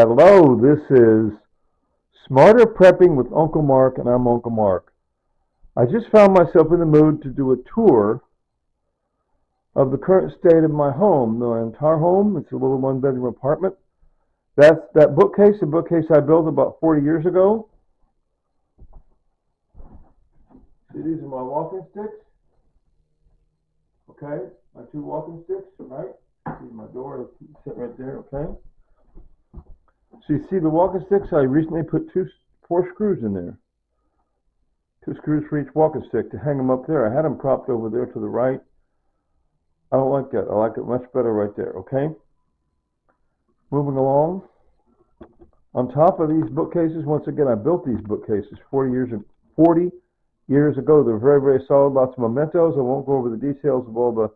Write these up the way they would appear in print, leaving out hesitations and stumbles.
Hello, this is Smarter Prepping with Uncle Mark, and I'm Uncle Mark. I just found myself in the mood to do a tour of the current state of my home, my entire home. It's a little one-bedroom apartment. That's that bookcase, the bookcase I built about 40 years ago. See, these are my walking sticks. Okay, my two walking sticks, right? See my door, sit right there, okay? So you see the walking sticks, I recently put four screws in there. Two screws for each walking stick to hang them up there. I had them propped over there to the right. I don't like that. I like it much better right there, okay? Moving along. On top of these bookcases, once again, I built these bookcases 40 years ago. They're very, very solid. Lots of mementos. I won't go over the details of all the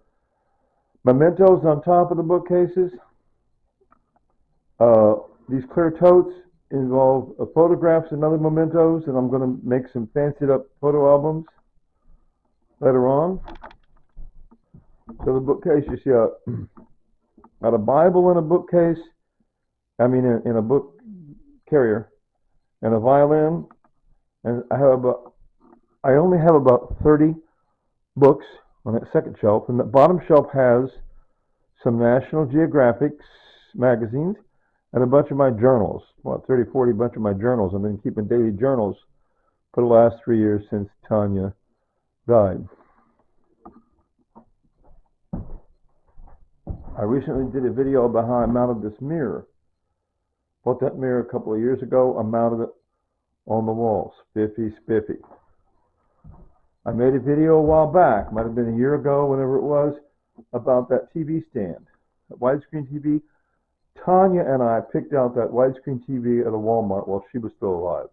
mementos on top of the bookcases. These clear totes involve photographs and other mementos, and I'm going to make some fancied up photo albums later on. So the bookcase, you see got a Bible in a bookcase, in a book carrier, and a violin, and I only have about 30 books on that second shelf, and the bottom shelf has some National Geographic magazines and a bunch of my journals, about 30, 40 bunch of my journals. I've been keeping daily journals for the last 3 years since Tanya died. I recently did a video about how I mounted this mirror. Bought that mirror a couple of years ago. I mounted it on the wall. Spiffy. I made a video a while back, might have been a year ago, whenever it was, about that TV stand, that widescreen TV. Tanya and I picked out that widescreen TV at a Walmart while she was still alive.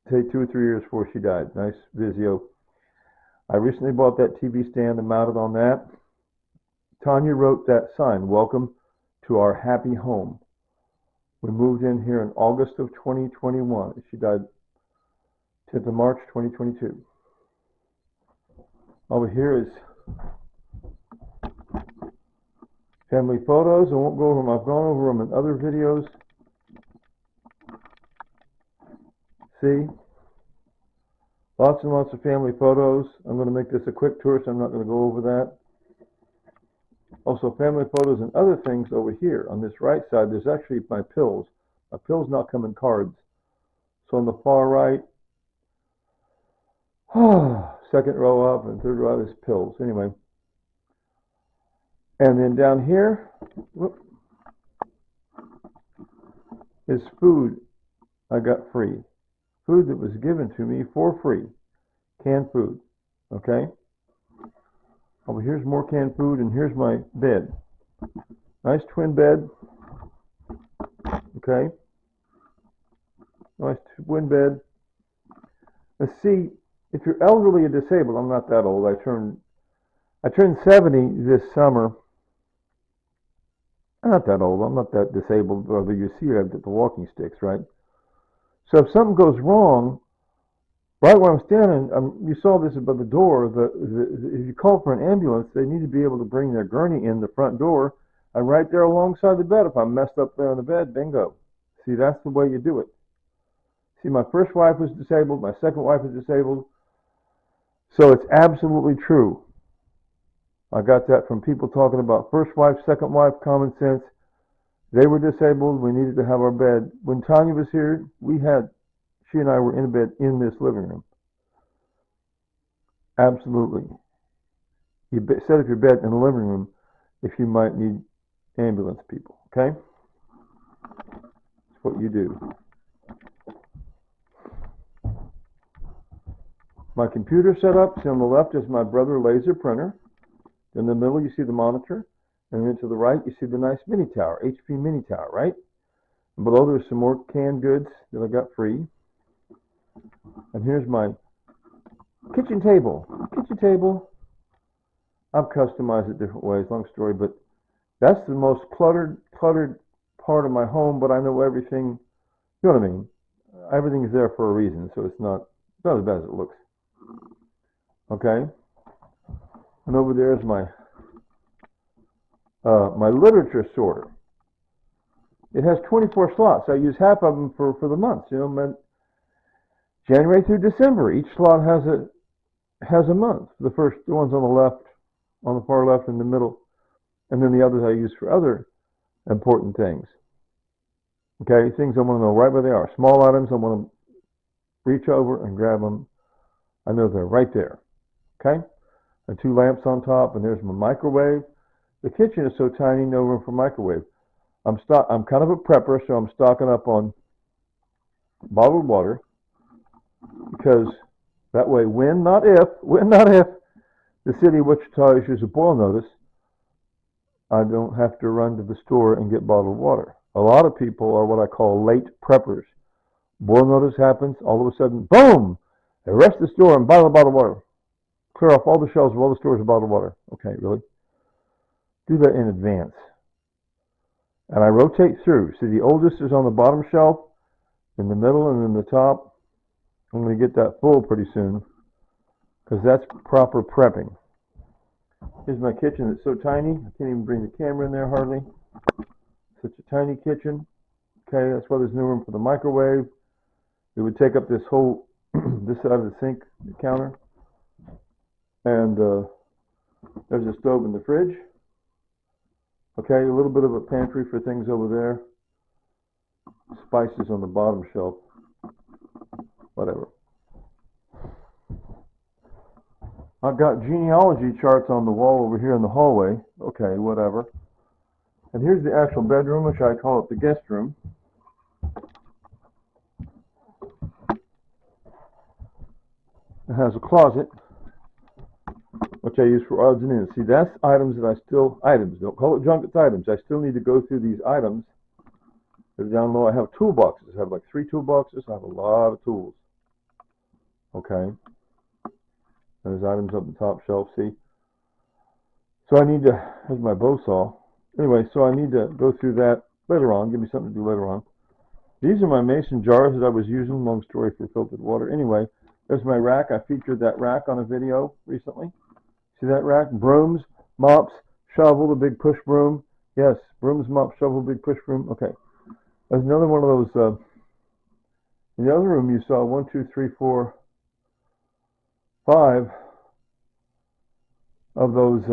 Say 2 or 3 years before she died. Nice Vizio. I recently bought that TV stand and mounted on that. Tanya wrote that sign, "Welcome to our happy home." We moved in here in August of 2021. She died 10th of March 2022. Over here is family photos. I won't go over them. I've gone over them in other videos. See? Lots and lots of family photos. I'm going to make this a quick tour, so I'm not going to go over that. Also, family photos and other things over here. On this right side, there's actually my pills. My pills now come in cards. So on the far right, second row up and third row is pills. Anyway. And then down here is food I got free. Food that was given to me for free. Canned food. Okay? Over here's more canned food, and here's my bed. Nice twin bed. Okay? Nice twin bed. Let's see, if you're elderly or disabled, I'm not that old. I turned 70 this summer. I'm not that old. I'm not that disabled. Although you see I've got the walking sticks, right? So if something goes wrong, right where I'm standing, you saw this above the door. If you call for an ambulance, they need to be able to bring their gurney in the front door. I'm right there alongside the bed. If I'm messed up there on the bed, bingo. See, that's the way you do it. See, my first wife was disabled. My second wife was disabled. So it's absolutely true. I got that from people talking about first wife, second wife, common sense. They were disabled. We needed to have our bed. When Tanya was here, she and I were in bed in this living room. Absolutely. You set up your bed in the living room if you might need ambulance people. Okay? That's what you do. My computer setup. See, on the left is my Brother laser printer. In the middle, you see the monitor. And then to the right, you see the nice mini tower, HP mini tower, right? And below, there's some more canned goods that I got free. And here's my kitchen table. I've customized it different ways, long story, but that's the most cluttered part of my home, but I know everything, you know what I mean? Everything is there for a reason, so it's not as bad as it looks. Okay? And over there is my literature sorter. It has 24 slots. I use half of them for the months. You know, January through December. Each slot has a month. The ones on the left, on the far left, in the middle, and then the others I use for other important things. Okay, things I want to know right where they are. Small items, I want to reach over and grab them. I know they're right there. Okay, and 2 lamps on top, and there's my microwave. The kitchen is so tiny, no room for microwave. I'm kind of a prepper, so I'm stocking up on bottled water, because that way, when not if the city of Wichita issues a boil notice, I don't have to run to the store and get bottled water. A lot of people are what I call late preppers. Boil notice happens, all of a sudden, boom! They rush to the store and buy the bottled water. Clear off all the shelves of all the stores of bottled water. Okay, really? Do that in advance. And I rotate through. See, the oldest is on the bottom shelf, in the middle, and in the top. I'm going to get that full pretty soon, because that's proper prepping. Here's my kitchen. It's so tiny, I can't even bring the camera in there hardly. Such a tiny kitchen. Okay, that's why there's no room for the microwave. It would take up this whole, this side of the sink, the counter. And there's a stove in the fridge. Okay, a little bit of a pantry for things over there. Spices on the bottom shelf. Whatever. I've got genealogy charts on the wall over here in the hallway. Okay, whatever. And here's the actual bedroom, which I call it the guest room. It has a closet, which I use for odds and ends. See, that's items that items, don't call it junk, it's items. I still need to go through these items. Down low, I have toolboxes. I have like 3 toolboxes. I have a lot of tools. Okay. There's items up the top shelf, see? So I need to, here's my bow saw. Anyway, so I need to go through that later on. Give me something to do later on. These are my mason jars that I was using, long story for filtered water. Anyway, there's my rack. I featured that rack on a video recently. See that rack? Brooms, mops, shovel, the big push broom. Yes, brooms, mops, shovel, big push broom. Okay. There's another one of those, in the other room you saw 1, 2, 3, 4, 5 of those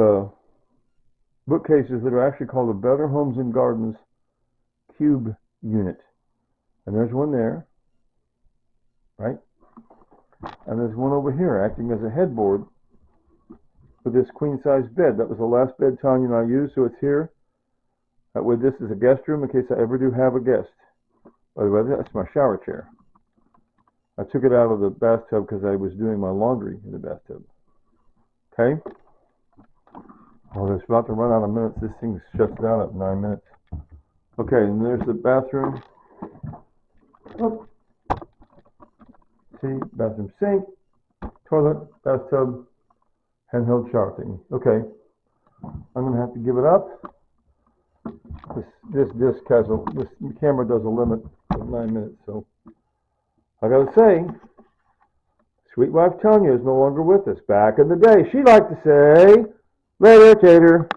bookcases that are actually called the Better Homes and Gardens Cube Unit. And there's one there, right? And there's one over here acting as a headboard for this queen-size bed. That was the last bed Tanya and I used, so it's here. That way this is a guest room in case I ever do have a guest. By the way, that's my shower chair. I took it out of the bathtub because I was doing my laundry in the bathtub. Okay? Well, it's about to run out of minutes. This thing shuts down at 9 minutes. Okay, and there's the bathroom. Oh. See, bathroom sink, toilet, bathtub, handheld shower thing. Okay, I'm going to have to give it up. This camera does a limit of 9 minutes, so I got to say, sweet wife Tanya is no longer with us. Back in the day, she liked to say, later, Tater.